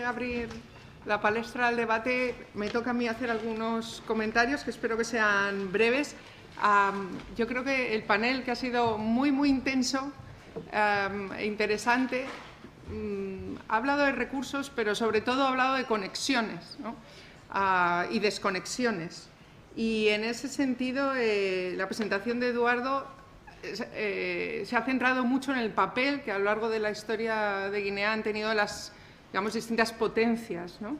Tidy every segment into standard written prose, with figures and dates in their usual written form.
abrir la palestra al debate, me toca a mí hacer algunos comentarios que espero que sean breves. Yo creo que el panel, que ha sido muy, muy intenso e interesante, ha hablado de recursos, pero sobre todo ha hablado de conexiones, ¿no? Y desconexiones. Y en ese sentido, la presentación de Eduardo se ha centrado mucho en el papel que a lo largo de la historia de Guinea han tenido las, digamos, distintas potencias, ¿no?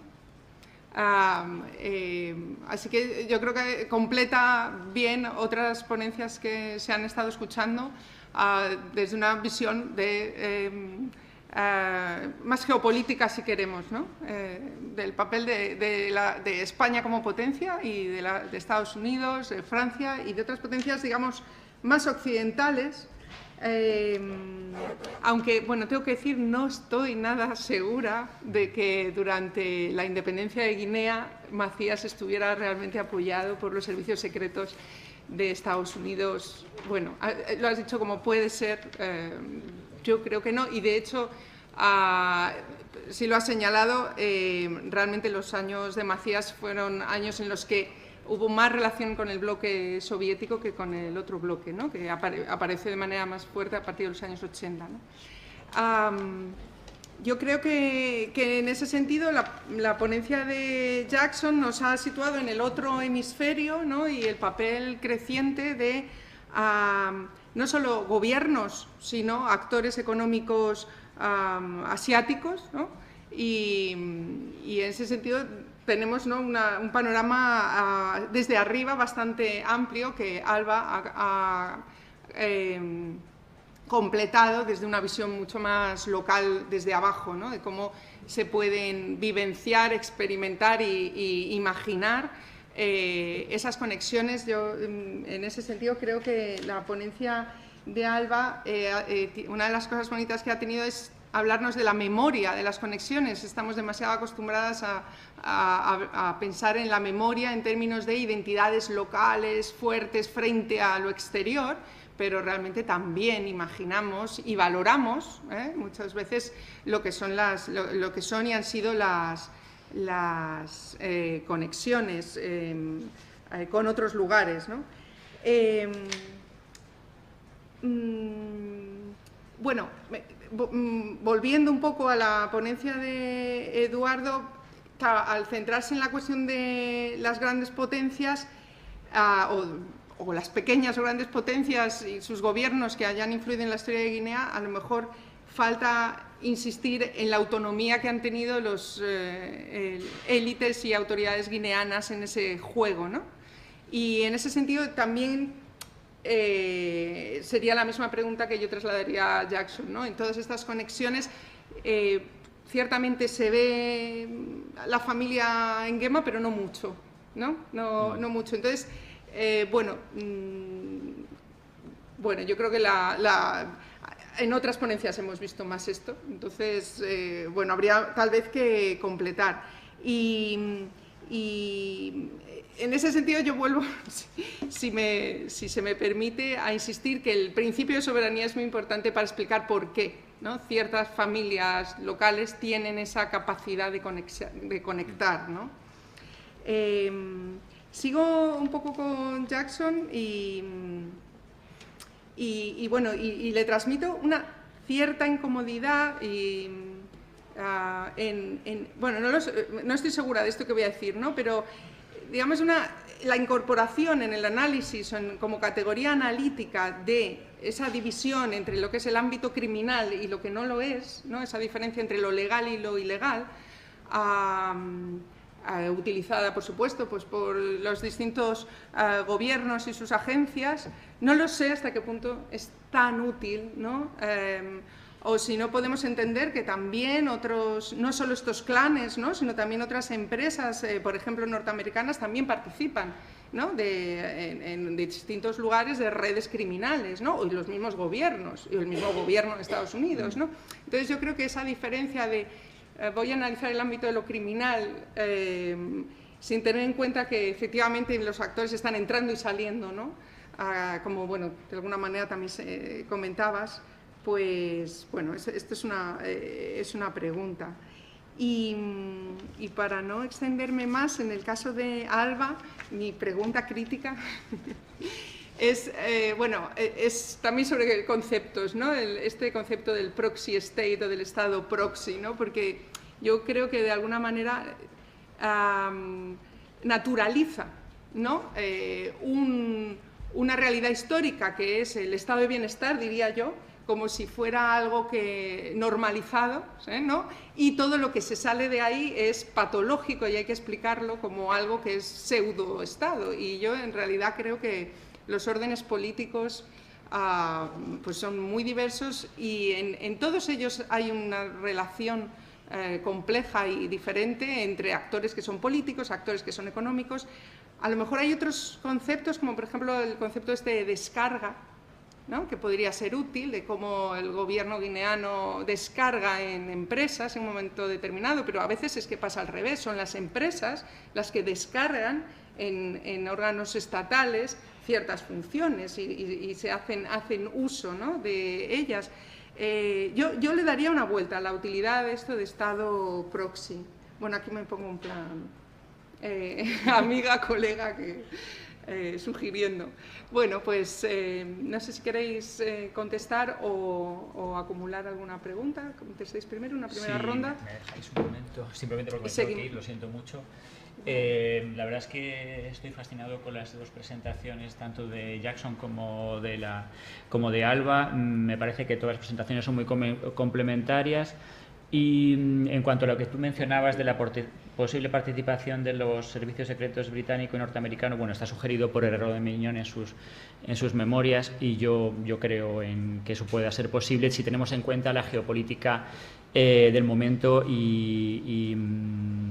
Así que yo creo que completa bien otras ponencias que se han estado escuchando desde una visión de, más geopolítica, si queremos, ¿no? Del papel de España como potencia y de Estados Unidos, de Francia y de otras potencias, digamos, más occidentales. Aunque, bueno, tengo que decir, no estoy nada segura de que durante la independencia de Guinea Macías estuviera realmente apoyado por los servicios secretos de Estados Unidos. Bueno, lo has dicho como puede ser, yo creo que no, y de hecho, si lo has señalado, realmente los años de Macías fueron años en los que hubo más relación con el bloque soviético que con el otro bloque, ¿no? Que aparece de manera más fuerte a partir de los años 80, ¿no? Yo creo que en ese sentido la ponencia de Jackson nos ha situado en el otro hemisferio, ¿no? Y el papel creciente de no solo gobiernos, sino actores económicos asiáticos, ¿no? Y en ese sentido tenemos, ¿no? un panorama desde arriba bastante amplio que Alba ha completado desde una visión mucho más local desde abajo, ¿no? De cómo se pueden vivenciar, experimentar y imaginar esas conexiones. Yo, en ese sentido, creo que la ponencia de Alba, una de las cosas bonitas que ha tenido es hablarnos de la memoria, de las conexiones. Estamos demasiado acostumbradas a pensar en la memoria en términos de identidades locales fuertes frente a lo exterior, pero realmente también imaginamos y valoramos muchas veces lo que son y han sido las conexiones con otros lugares, ¿no? Bueno, volviendo un poco a la ponencia de Eduardo, al centrarse en la cuestión de las grandes potencias o las pequeñas o grandes potencias y sus gobiernos que hayan influido en la historia de Guinea, a lo mejor falta insistir en la autonomía que han tenido los élites y autoridades guineanas en ese juego, ¿no? Y en ese sentido también sería la misma pregunta que yo trasladaría a Jackson, ¿no? En todas estas conexiones ciertamente se ve la familia Nguema, pero no mucho, ¿no? No mucho. Entonces, bueno, yo creo que en otras ponencias hemos visto más esto. Entonces, bueno, habría tal vez que completar. Y en ese sentido yo vuelvo, si se me permite, a insistir que el principio de soberanía es muy importante para explicar por qué, ¿no? Ciertas familias locales tienen esa capacidad de conectar, ¿no? Sigo un poco con Jackson y bueno, y le transmito una cierta incomodidad bueno, no estoy segura de esto que voy a decir, ¿no? Pero digamos, la incorporación en el análisis como categoría analítica de esa división entre lo que es el ámbito criminal y lo que no lo es, ¿no? Esa diferencia entre lo legal y lo ilegal, utilizada, por supuesto, pues, por los distintos gobiernos y sus agencias. No lo sé hasta qué punto es tan útil, ¿no? O si no, podemos entender que también otros, no solo estos clanes, ¿no? Sino también otras empresas, por ejemplo, norteamericanas, también participan, ¿no? en distintos lugares de redes criminales, ¿no? O los mismos gobiernos, y el mismo gobierno de Estados Unidos, ¿no? Entonces yo creo que esa diferencia de voy a analizar el ámbito de lo criminal sin tener en cuenta que efectivamente los actores están entrando y saliendo, ¿no? Como, bueno, de alguna manera también comentabas, pues, bueno, esto es una pregunta. Y para no extenderme más, en el caso de Alba, mi pregunta crítica es, es también sobre conceptos, ¿no? Este concepto del proxy state o del estado proxy, ¿no? Porque yo creo que de alguna manera naturaliza, ¿no? Una realidad histórica que es el estado de bienestar, diría yo, como si fuera algo que normalizado, ¿no? Y todo lo que se sale de ahí es patológico y hay que explicarlo como algo que es pseudo-estado. Y yo en realidad creo que los órdenes políticos pues son muy diversos y en todos ellos hay una relación compleja y diferente entre actores que son políticos, actores que son económicos. A lo mejor hay otros conceptos, como por ejemplo el concepto de descarga, ¿no? Que podría ser útil, de cómo el gobierno guineano descarga en empresas en un momento determinado, pero a veces es que pasa al revés, son las empresas las que descargan en órganos estatales ciertas funciones y se hacen uso, ¿no? de ellas. Yo le daría una vuelta a la utilidad de esto de Estado proxy. Bueno, aquí me pongo un plan amiga, colega, sugiriendo. Bueno, pues no sé si queréis contestar o acumular alguna pregunta. ¿Contestáis primero una primera ronda? Me dejáis un momento, simplemente porque me tengo que ir, lo siento mucho. La verdad es que estoy fascinado con las dos presentaciones, tanto de Jackson como de Alba. Me parece que todas las presentaciones son muy complementarias. Y en cuanto a lo que tú mencionabas de la posible participación de los servicios secretos británico y norteamericano, bueno, está sugerido por Herrero de Miñón en sus memorias y yo creo en que eso pueda ser posible si tenemos en cuenta la geopolítica del momento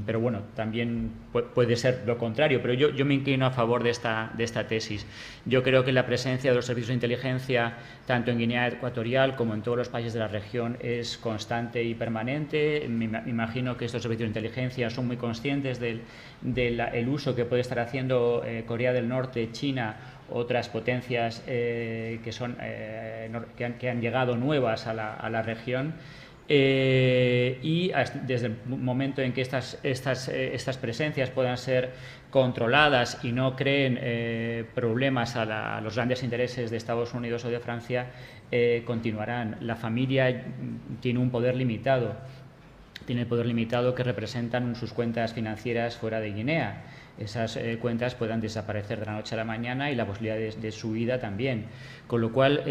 pero bueno, también puede ser lo contrario, pero yo me inclino a favor de esta tesis. Yo creo que la presencia de los servicios de inteligencia tanto en Guinea Ecuatorial como en todos los países de la región es constante y permanente. Me imagino que estos servicios de inteligencia son muy conscientes del uso que puede estar haciendo Corea del Norte, China, otras potencias que han llegado nuevas a la región. Y desde el momento en que estas presencias puedan ser controladas y no creen problemas a los grandes intereses de Estados Unidos o de Francia, continuarán. La familia tiene un poder limitado, que representan sus cuentas financieras fuera de Guinea. Esas cuentas puedan desaparecer de la noche a la mañana y la posibilidad de su huida también. Con lo cual,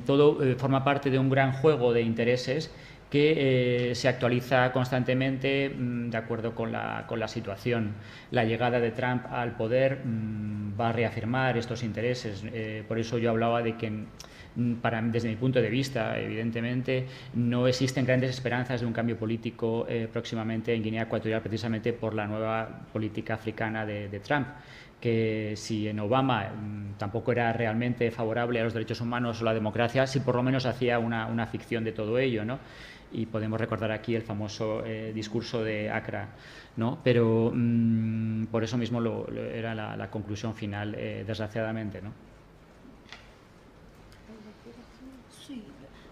todo forma parte de un gran juego de intereses que se actualiza constantemente de acuerdo con la situación. La llegada de Trump al poder va a reafirmar estos intereses. Por eso yo hablaba de que, desde mi punto de vista, evidentemente, no existen grandes esperanzas de un cambio político próximamente en Guinea Ecuatorial, precisamente por la nueva política africana de Trump, que si en Obama tampoco era realmente favorable a los derechos humanos o la democracia, sí por lo menos hacía una ficción de todo ello, ¿no? Y podemos recordar aquí el famoso discurso de Accra, ¿no? Pero por eso mismo era la conclusión final, desgraciadamente, ¿no? Sí.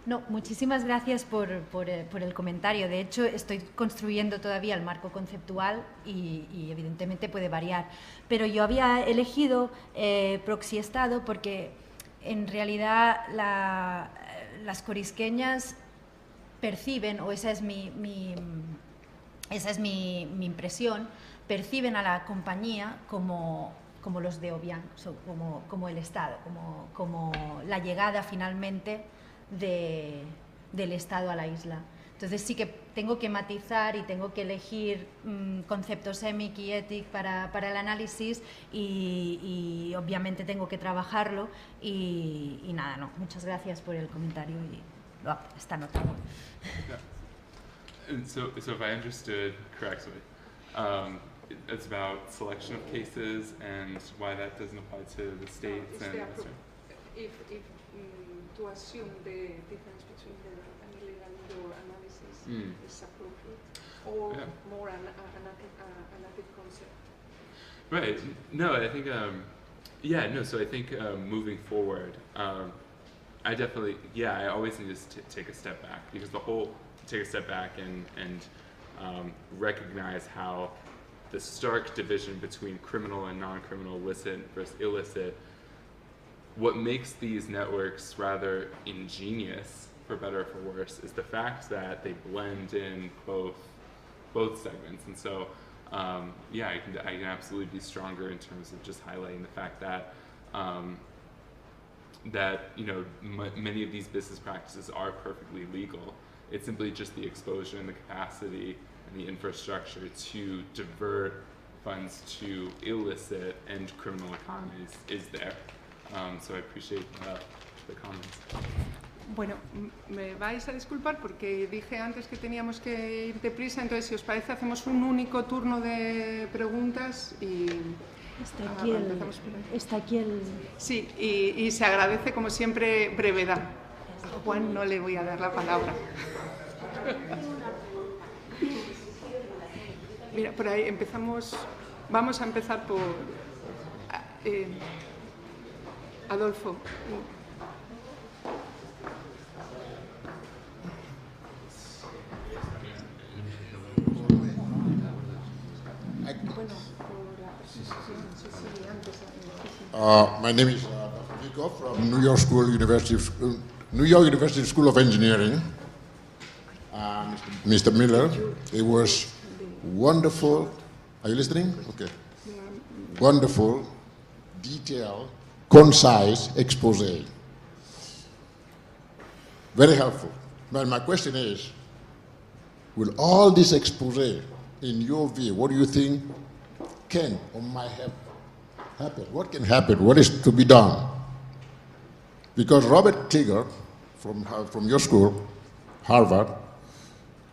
No, muchísimas gracias por el comentario. De hecho, estoy construyendo todavía el marco conceptual y evidentemente puede variar. Pero yo había elegido proxy Estado porque en realidad las corisqueñas perciben, o esa es mi impresión, perciben a la compañía como los de Obiang, como el Estado, como la llegada finalmente del Estado a la isla. Entonces sí que tengo que matizar y tengo que elegir conceptos EMIC y ETIC para el análisis y obviamente tengo que trabajarlo y nada, no, muchas gracias por el comentario y está anotado. And so if I understood correctly, it's about selection of cases and why that doesn't apply to the states if to assume the difference between the illegal indoor analysis is appropriate or more an analytic concept. Right. No, I think so I think moving forward, I definitely I always need to take a step back, because take a step back and recognize how the stark division between criminal and non-criminal, illicit versus illicit, what makes these networks rather ingenious, for better or for worse, is the fact that they blend in both segments. And so, yeah, I can absolutely be stronger in terms of just highlighting the fact that that many of these business practices are perfectly legal. It's simply just the exposure and the capacity and the infrastructure to divert funds to illicit and criminal economies is there. So I appreciate the comments. Bueno, me vais a disculpar porque dije antes que teníamos que ir deprisa, entonces si os parece hacemos un único turno de preguntas y Está aquí el... Sí, y se agradece como siempre brevedad. A Juan no le voy a dar la palabra. Mira, por ahí empezamos, vamos a empezar por Adolfo. My name is Nico from New York University School of Engineering. Mr. Miller, it was wonderful. Are you listening? Okay. Wonderful, detailed, concise expose. Very helpful. But my question is, with all this expose, in your view, what do you think can or might happen? What can happen? What is to be done? Because Robert Kliger, from your school, Harvard,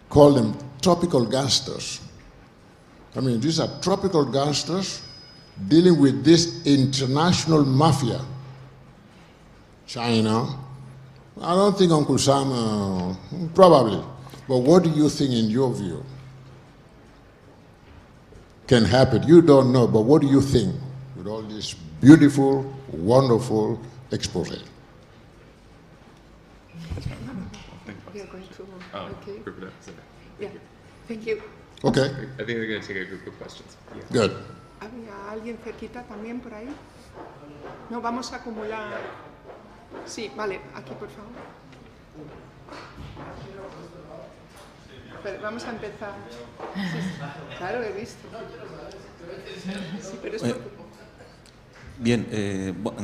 called them tropical gangsters. I mean, these are tropical gangsters dealing with this international mafia. China. I don't think Uncle Sam, probably. But what do you think, in your view, can happen? You don't know, but what do you think with all this beautiful, wonderful expose? We are going to... Oh, okay. group it up. Sorry. Yeah. Thank you. Okay, I think they're going to take a group of questions. Yeah. good. ¿Había alguien cerquita también por ahí? No, vamos a acumular... Sí, vale, aquí por favor. Pero vamos a empezar. Sí, claro, he visto. Sí, pero es porque... Bien,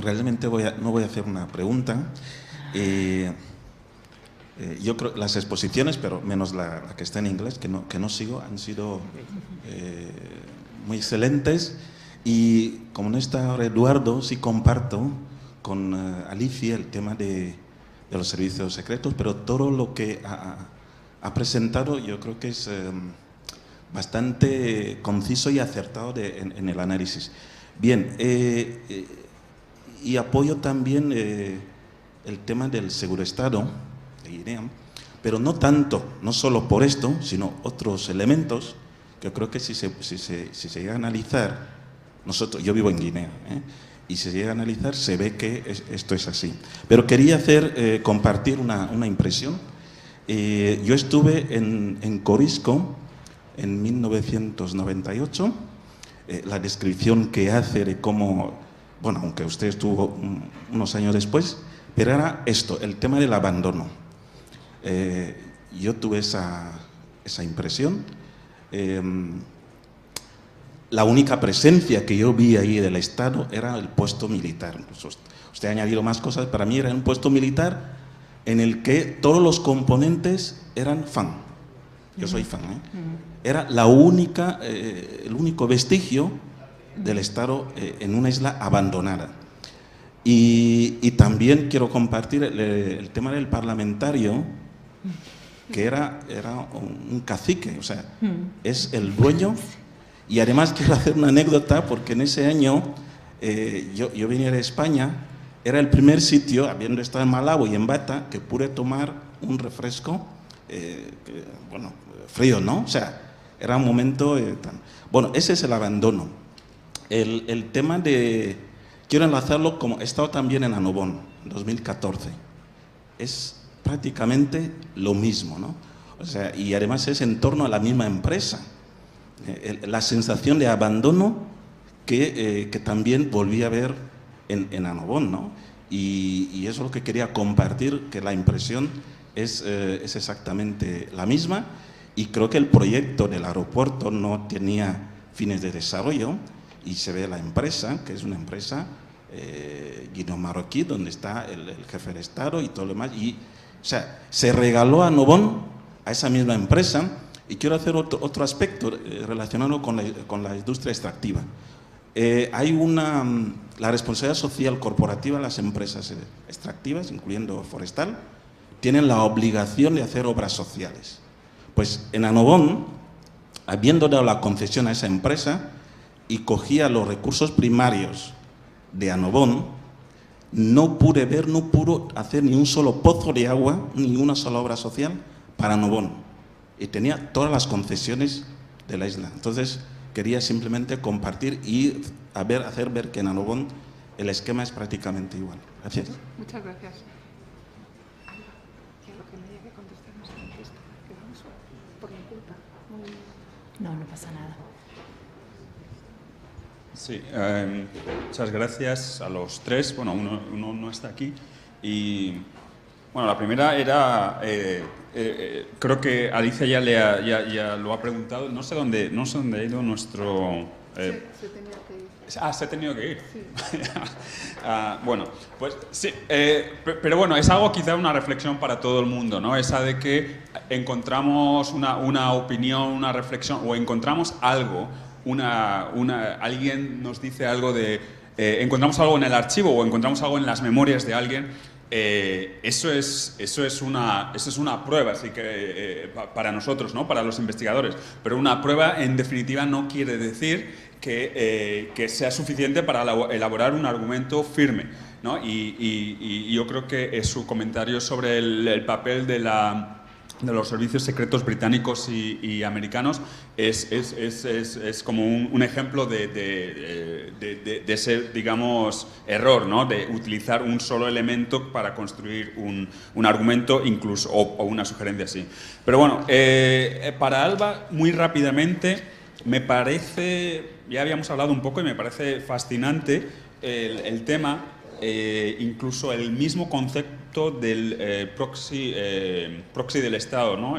realmente no voy a hacer una pregunta. Yo creo que las exposiciones, pero menos la que está en inglés, que no sigo, han sido muy excelentes. Y como no está ahora Eduardo, sí comparto con Alicia el tema de los servicios secretos, pero todo lo que ha presentado yo creo que es bastante conciso y acertado en el análisis. Bien, y apoyo también el tema del Segurestado de Guinea, pero no tanto, no solo por esto, sino otros elementos que yo creo que si se llega a analizar, yo vivo en Guinea, y si se llega a analizar se ve que esto es así. Pero quería compartir una impresión. Yo estuve en Corisco en 1998. La descripción que hace de cómo, bueno, aunque usted estuvo unos años después, pero era esto, el tema del abandono. Yo tuve esa impresión. La única presencia que yo vi ahí del Estado era el puesto militar. Usted ha añadido más cosas, para mí era un puesto militar en el que todos los componentes eran fan. Yo soy fan, Era el único vestigio del Estado en una isla abandonada. Y también quiero compartir el tema del parlamentario, que era un cacique, o sea, es el dueño. Y además quiero hacer una anécdota, porque en ese año yo venía de España, era el primer sitio, habiendo estado en Malabo y en Bata, que pude tomar un refresco, frío, ¿no? O sea, era un momento Bueno, ese es el abandono. El tema quiero enlazarlo, como he estado también en Anobón, en 2014. Es prácticamente lo mismo, ¿no? O sea, y además es en torno a la misma empresa. La sensación de abandono que también volví a ver en Annobón, ¿no? Y eso es lo que quería compartir, que la impresión es exactamente la misma, y creo que el proyecto del aeropuerto no tenía fines de desarrollo, y se ve la empresa, que es una empresa guineo-marroquí, donde está el jefe de Estado y todo lo demás, y o sea, se regaló a Annobón, a esa misma empresa. Y quiero hacer otro aspecto relacionado con la industria extractiva. Hay la responsabilidad social corporativa de las empresas extractivas, incluyendo Forestal, tienen la obligación de hacer obras sociales. Pues en Annobón, habiendo dado la concesión a esa empresa y cogía los recursos primarios de Annobón, no pudo hacer ni un solo pozo de agua, ni una sola obra social para Annobón. Y tenía todas las concesiones de la isla. Entonces, quería simplemente compartir y hacer ver que en Annobón el esquema es prácticamente igual. Gracias. Muchas gracias. Alba, que a lo que me diga que contestemos a la encuesta, que vamos por mi culpa. No pasa nada. Sí, muchas gracias a los tres. Bueno, uno no está aquí. Y bueno, la primera era, creo que Alicia ya lo ha preguntado. No sé dónde ha ido nuestro. Se tenía que ir. Se ha tenido que ir. Sí. Bueno, pues sí, pero bueno, es algo quizá una reflexión para todo el mundo, ¿no? Esa de que encontramos una opinión, una reflexión, o encontramos algo, alguien nos dice algo de, encontramos algo en el archivo o encontramos algo en las memorias de alguien. Eso es una prueba, así que para nosotros, ¿no? Para los investigadores. Pero una prueba, en definitiva, no quiere decir que sea suficiente para elaborar un argumento firme, ¿no? Y yo creo que su comentario sobre el papel de los servicios secretos británicos y americanos es como un ejemplo de ese, digamos, error, ¿no? De utilizar un solo elemento para construir un argumento incluso, o una sugerencia así. Pero bueno, para Alba, muy rápidamente, me parece, ya habíamos hablado un poco y me parece fascinante el tema, incluso el mismo concepto del proxy del Estado, ¿no?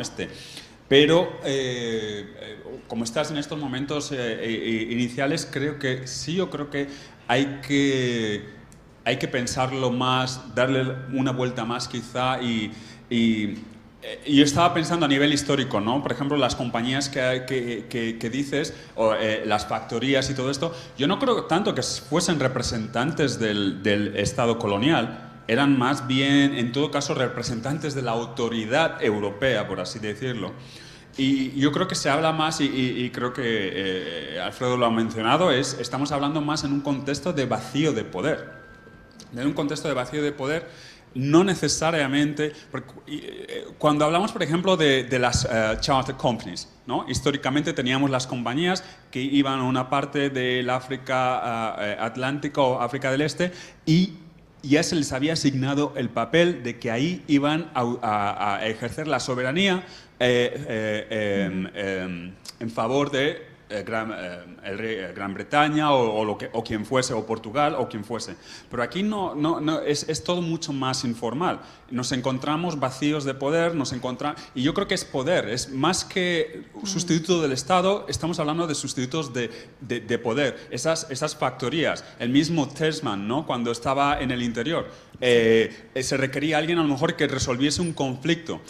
Pero como estás en estos momentos iniciales, creo que sí, yo creo que hay que pensarlo más, darle una vuelta más quizá y yo estaba pensando a nivel histórico, ¿no? Por ejemplo, las compañías que dices, o las factorías y todo esto, yo no creo tanto que fuesen representantes del Estado colonial, eran más bien, en todo caso, representantes de la autoridad europea, por así decirlo. Y yo creo que se habla más, y creo que Alfredo lo ha mencionado, estamos hablando más en un contexto de vacío de poder. En un contexto de vacío de poder, no necesariamente, cuando hablamos, por ejemplo, de las charter companies, ¿no? Históricamente teníamos las compañías que iban a una parte del África Atlántica o África del Este y ya se les había asignado el papel de que ahí iban a ejercer la soberanía en favor de Gran Bretaña o quien fuese, o Portugal o quien fuese. Pero aquí es todo mucho más informal. Nos encontramos vacíos de poder, y yo creo que es poder, es más que sustituto del Estado, estamos hablando de sustitutos de poder. Esas factorías, el mismo Tesman, ¿no? Cuando estaba en el interior, se requería alguien a lo mejor que resolviese un conflicto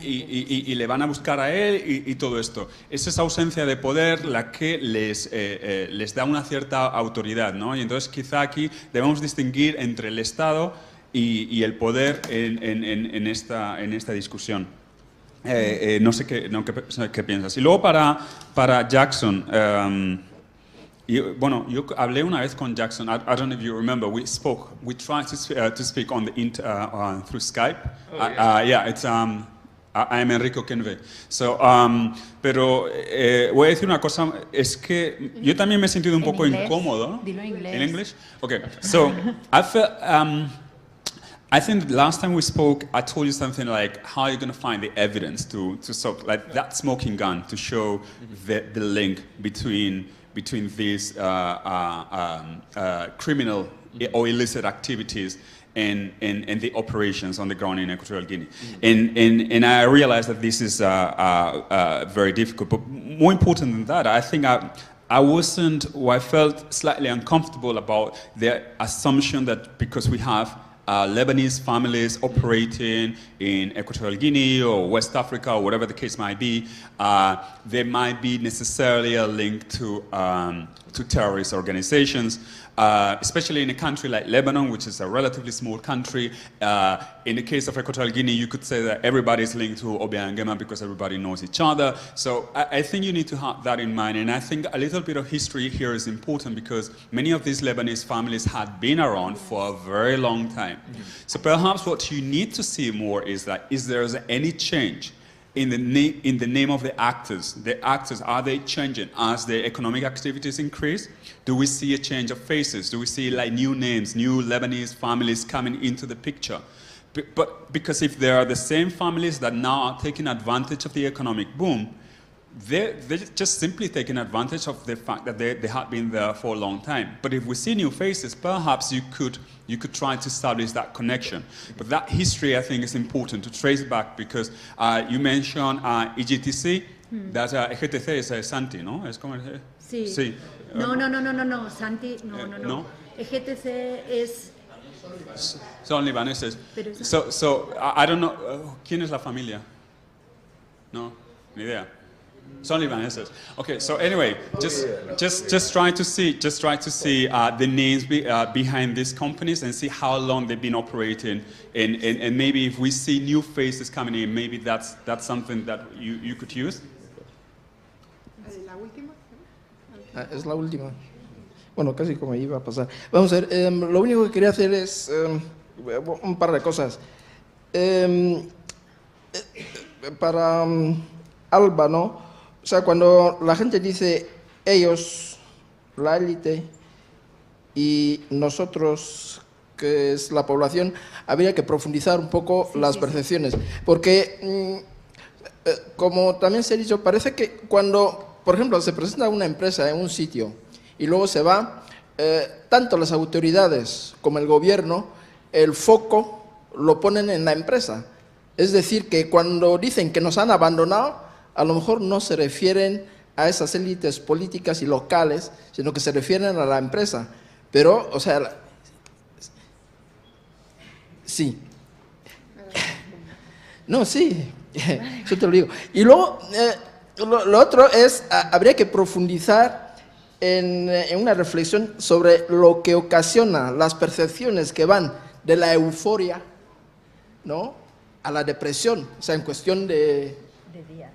y le van a buscar a él y todo esto. Es esa ausencia de poder la que les da una cierta autoridad, ¿no? Y entonces quizá aquí debemos distinguir entre el Estado y el poder en esta discusión. No sé qué piensas. Y luego para Jackson, yo hablé una vez con Jackson. I don't know if you remember. We tried to speak on through Skype. Oh, yeah. It's I am Enrico Kenve. So, pero voy a decir una cosa, es que yo también me he sentido un poco incómodo. Dilo en inglés. ¿En inglés? Okay. So, I I think last time we spoke, I told you something like, how are you going to find the evidence to like that smoking gun to show the link between these criminal or illicit activities and the operations on the ground in Equatorial Guinea. And I realized that this is very difficult. But more important than that, I think I felt slightly uncomfortable about the assumption that because we have Lebanese families operating in Equatorial Guinea or West Africa or whatever the case might be, there might be necessarily a link to terrorist organizations, especially in a country like Lebanon, which is a relatively small country. In the case of Equatorial Guinea, you could say that everybody is linked to Obiangema because everybody knows each other. So I think you need to have that in mind. And I think a little bit of history here is important because many of these Lebanese families had been around for a very long time. So perhaps what you need to see more is that, is there any change in the name of the actors? The actors, are they changing as the economic activities increase? Do we see a change of faces? Do we see like new names, new Lebanese families coming into the picture? But because if they are the same families that now are taking advantage of the economic boom, they're just simply taking advantage of the fact that they had been there for a long time. But if we see new faces, perhaps you could try to establish that connection. But that history, I think, is important to trace back because you mentioned EGTC, that EGTC is Santi, ¿no? Es como, sí. Sí. No, Santi, no. EGTC es... Son libaneses. So I don't know, ¿quién es la familia? No, ni idea. Son libaneses. Okay, so anyway, just try to see the names behind these companies and see how long they've been operating, and maybe if we see new faces coming in, maybe that's something that you could use. ¿La última? Es la última. Bueno, casi como iba a pasar. Vamos a ver, lo único que quería hacer es un par de cosas. Para Alba, ¿no? O sea, cuando la gente dice ellos, la élite, y nosotros, que es la población, habría que profundizar un poco las percepciones. Porque, como también se ha dicho, parece que cuando, por ejemplo, se presenta una empresa en un sitio y luego se va, tanto las autoridades como el gobierno, el foco lo ponen en la empresa. Es decir, que cuando dicen que nos han abandonado, a lo mejor no se refieren a esas élites políticas y locales, sino que se refieren a la empresa. Pero, o sea, sí. No, sí, yo te lo digo. Y luego, lo otro es, habría que profundizar en una reflexión sobre lo que ocasiona las percepciones que van de la euforia, ¿no?, a la depresión, o sea, en cuestión de días.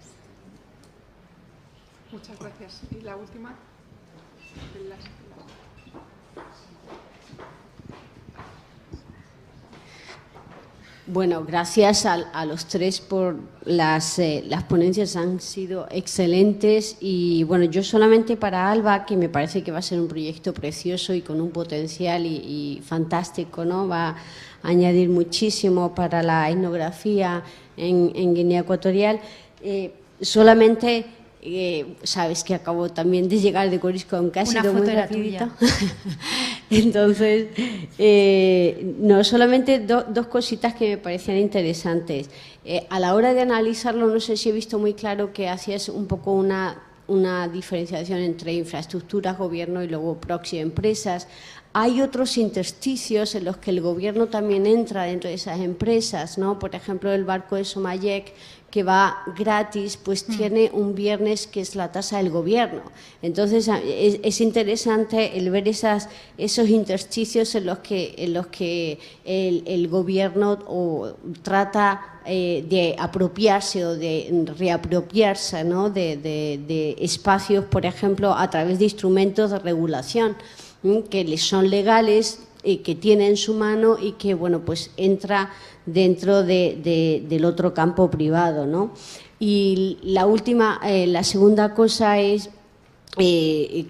Muchas gracias. ¿Y la última? Bueno, gracias a los tres por las ponencias, han sido excelentes. Y bueno, yo solamente para Alba, que me parece que va a ser un proyecto precioso y con un potencial y fantástico, ¿no? Va a añadir muchísimo para la etnografía en Guinea Ecuatorial. Solamente... sabes que acabo también de llegar de Corisco, aunque ha sido muy rapidito. Entonces, no, solamente dos cositas que me parecían interesantes. A la hora de analizarlo, no sé si he visto muy claro que hacías un poco una diferenciación entre infraestructuras, gobierno y luego proxy empresas. Hay otros intersticios en los que el gobierno también entra dentro de esas empresas, ¿no? Por ejemplo, el barco de Somayec, que va gratis, pues tiene un viernes que es la tasa del gobierno. Entonces, es interesante el ver esos intersticios en los que el gobierno trata de apropiarse o de reapropiarse, ¿no?, de espacios, por ejemplo, a través de instrumentos de regulación que les son legales, que tiene en su mano y que, bueno, pues entra dentro del otro campo privado, ¿no? Y la segunda cosa es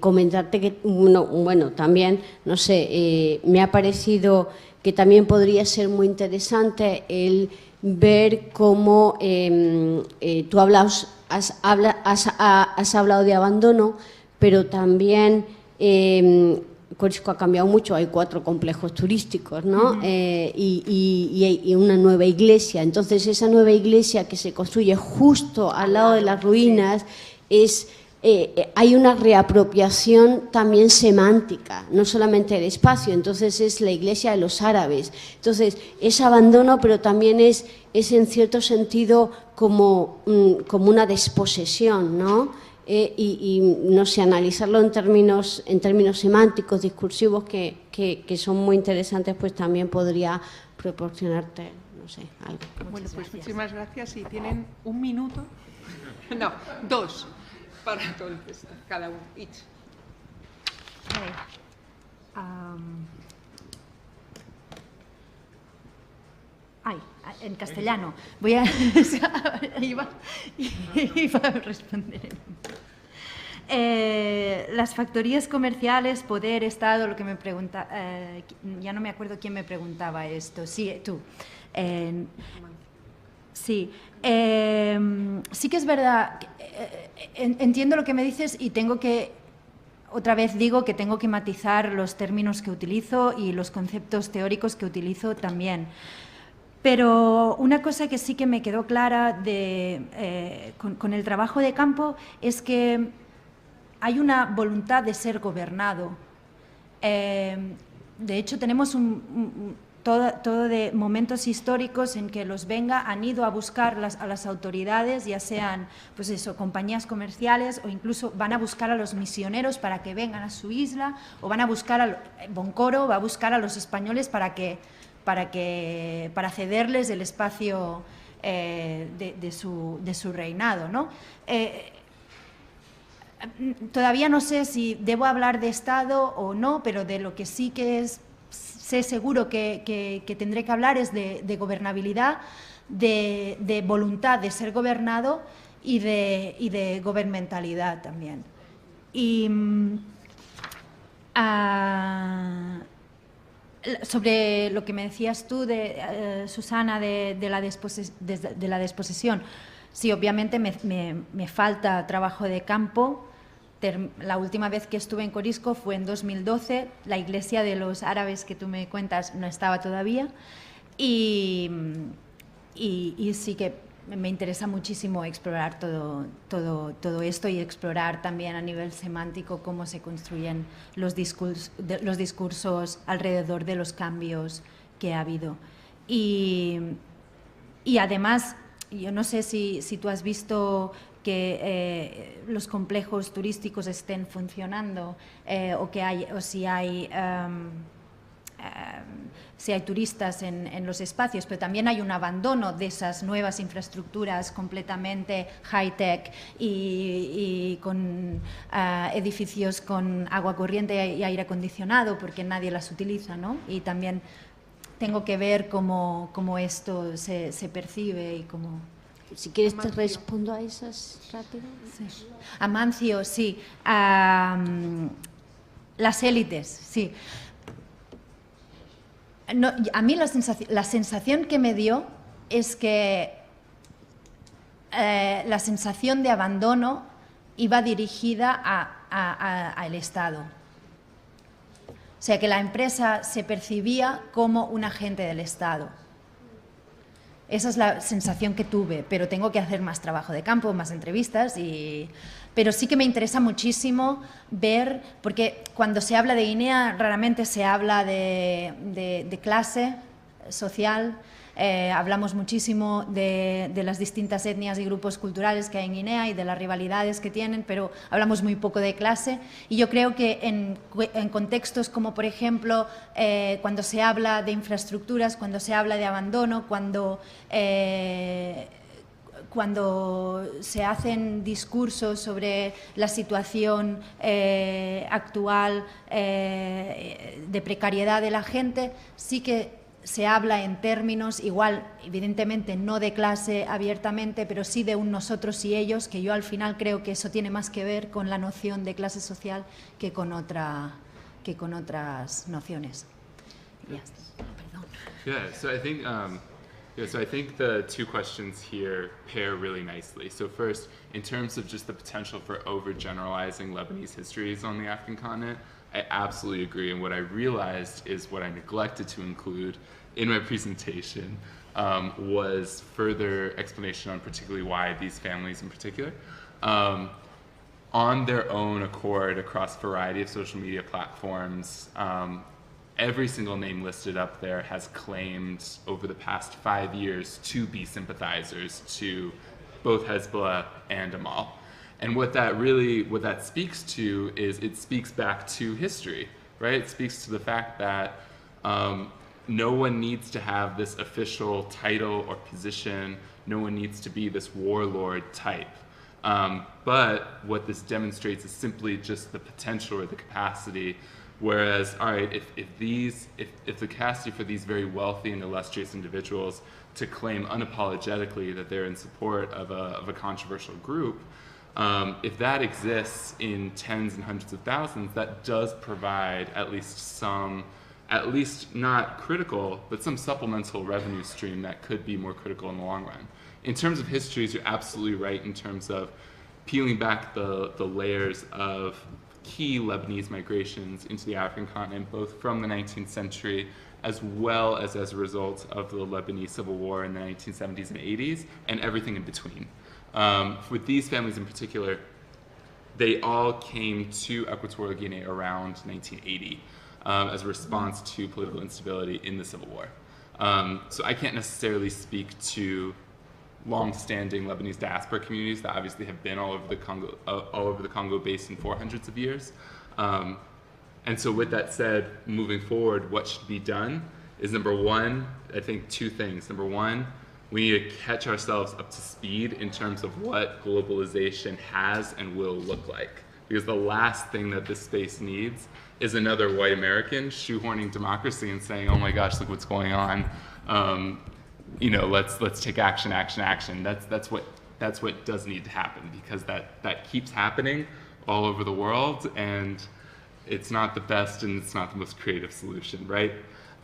comentarte que, bueno, también, no sé, me ha parecido que también podría ser muy interesante el ver cómo tú has hablado de abandono, pero también Corisco ha cambiado mucho, hay 4 complejos turísticos, ¿no? Y una nueva iglesia. Entonces, esa nueva iglesia que se construye justo al lado de las ruinas hay una reapropiación también semántica, no solamente del espacio. Entonces, es la iglesia de los árabes. Entonces, es abandono, pero también es en cierto sentido como una desposesión, ¿no? Y no sé, analizarlo en términos semánticos, discursivos, que son muy interesantes, pues también podría proporcionarte, no sé, algo. Bueno, pues muchísimas gracias. Y tienen 1 minuto, no, 2, para contestar cada uno. En castellano. Voy a iba a responder. Las factorías comerciales, poder, Estado, lo que me pregunta, ya no me acuerdo quién me preguntaba esto. Sí, tú. Sí. Sí que es verdad. Entiendo lo que me dices y tengo que. Otra vez digo que tengo que matizar los términos que utilizo y los conceptos teóricos que utilizo también. Pero una cosa que sí que me quedó clara con el trabajo de campo es que hay una voluntad de ser gobernado. De hecho, tenemos todo de momentos históricos en que los Venga han ido a buscar a las autoridades, ya sean pues eso, compañías comerciales, o incluso van a buscar a los misioneros para que vengan a su isla, o van a buscar Boncoro va a buscar a los españoles para cederles el espacio de su reinado, ¿no? Todavía no sé si debo hablar de Estado o no, pero de lo que sí que sé seguro que tendré que hablar es de gobernabilidad, de voluntad de ser gobernado y de gobernamentalidad también. Y sobre lo que me decías tú, Susana, de la desposesión, sí, obviamente me falta trabajo de campo. La última vez que estuve en Corisco fue en 2012, la iglesia de los árabes que tú me cuentas no estaba todavía, y sí que me interesa muchísimo explorar todo esto y explorar también a nivel semántico cómo se construyen los discursos alrededor de los cambios que ha habido. Y además, yo no sé si tú has visto que los complejos turísticos estén funcionando o si hay turistas en los espacios, pero también hay un abandono de esas nuevas infraestructuras completamente high-tech y con edificios con agua corriente y aire acondicionado, porque nadie las utiliza, ¿no? Y también tengo que ver cómo esto se percibe y cómo... Si quieres te respondo a esas rápido. Sí. Amancio, sí. Las élites, sí. No, a mí la sensación que me dio es que la sensación de abandono iba dirigida al Estado. O sea, que la empresa se percibía como un agente del Estado. Esa es la sensación que tuve, pero tengo que hacer más trabajo de campo, más entrevistas, pero sí que me interesa muchísimo ver, porque cuando se habla de Guinea raramente se habla de clase social, hablamos muchísimo de las distintas etnias y grupos culturales que hay en Guinea y de las rivalidades que tienen, pero hablamos muy poco de clase, y yo creo que en contextos como, por ejemplo, cuando se habla de infraestructuras, cuando se habla de abandono, cuando se hacen discursos sobre la situación actual de precariedad de la gente, sí que se habla en términos, igual, evidentemente no de clase abiertamente, pero sí de un nosotros y ellos, que yo al final creo que eso tiene más que ver con la noción de clase social que con otras nociones. Ya está. Perdón. Yeah, so I think I think the two questions here pair really nicely. So first, in terms of just the potential for overgeneralizing Lebanese histories on the African continent, I absolutely agree. And what I realized is what I neglected to include in my presentation was further explanation on particularly why these families in particular, on their own accord across a variety of social media platforms, every single name listed up there has claimed over the past 5 years to be sympathizers to both Hezbollah and Amal. And what that speaks to is it speaks back to history, right? It speaks to the fact that no one needs to have this official title or position. No one needs to be this warlord type. But what this demonstrates is simply just the potential or the capacity. Whereas, all right, if the capacity for these very wealthy and illustrious individuals to claim unapologetically that they're in support of a controversial group, if that exists in tens and hundreds of thousands, that does provide at least not critical, but some supplemental revenue stream that could be more critical in the long run. In terms of histories, you're absolutely right in terms of peeling back the layers of key Lebanese migrations into the African continent, both from the 19th century as well as a result of the Lebanese Civil War in the 1970s and 80s, and everything in between. With these families in particular, they all came to Equatorial Guinea around 1980 as a response to political instability in the Civil War. So I can't necessarily speak to long-standing Lebanese diaspora communities that obviously have been all over the Congo Basin for hundreds of years. And so with that said, moving forward, what should be done is, number one, I think two things. Number one, we need to catch ourselves up to speed in terms of what globalization has and will look like. Because the last thing that this space needs is another white American shoehorning democracy and saying, oh my gosh, look what's going on. Let's take action. That's what does need to happen, because that keeps happening all over the world, and it's not the best and it's not the most creative solution, right?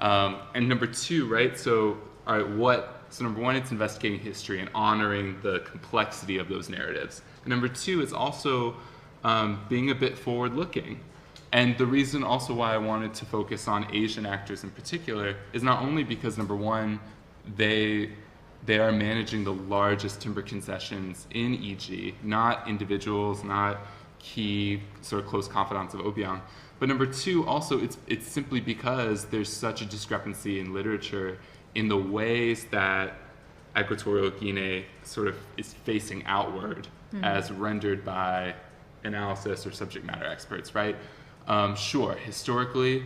And number two, right? So number one, it's investigating history and honoring the complexity of those narratives. And number two, it's also being a bit forward-looking. And the reason also why I wanted to focus on Asian actors in particular is not only because, number one, they are managing the largest timber concessions in EG, not individuals, not key sort of close confidants of Obiang. But number two, also it's simply because there's such a discrepancy in literature in the ways that Equatorial Guinea sort of is facing outward as rendered by analysis or subject matter experts, right? Sure, historically,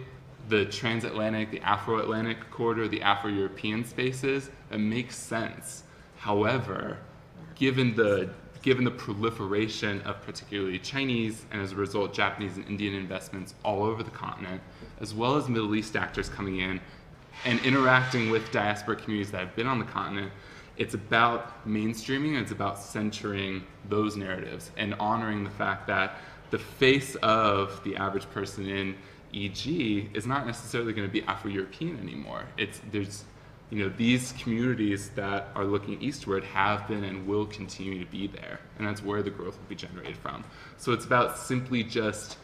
the transatlantic, the Afro-Atlantic corridor, the Afro-European spaces, it makes sense. However, given the proliferation of particularly Chinese and as a result Japanese and Indian investments all over the continent, as well as Middle East actors coming in and interacting with diaspora communities that have been on the continent, it's about mainstreaming and it's about centering those narratives and honoring the fact that the face of the average person in EG is not necessarily going to be Afro-European anymore. These communities that are looking eastward have been and will continue to be there, and that's where the growth will be generated from. So it's about simply just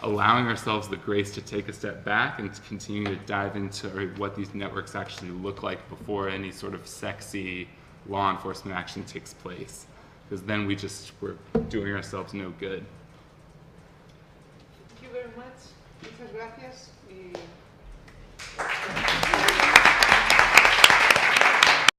allowing ourselves the grace to take a step back and to continue to dive into what these networks actually look like before any sort of sexy law enforcement action takes place, because then we're doing ourselves no good. Thank you very much. Muchas gracias.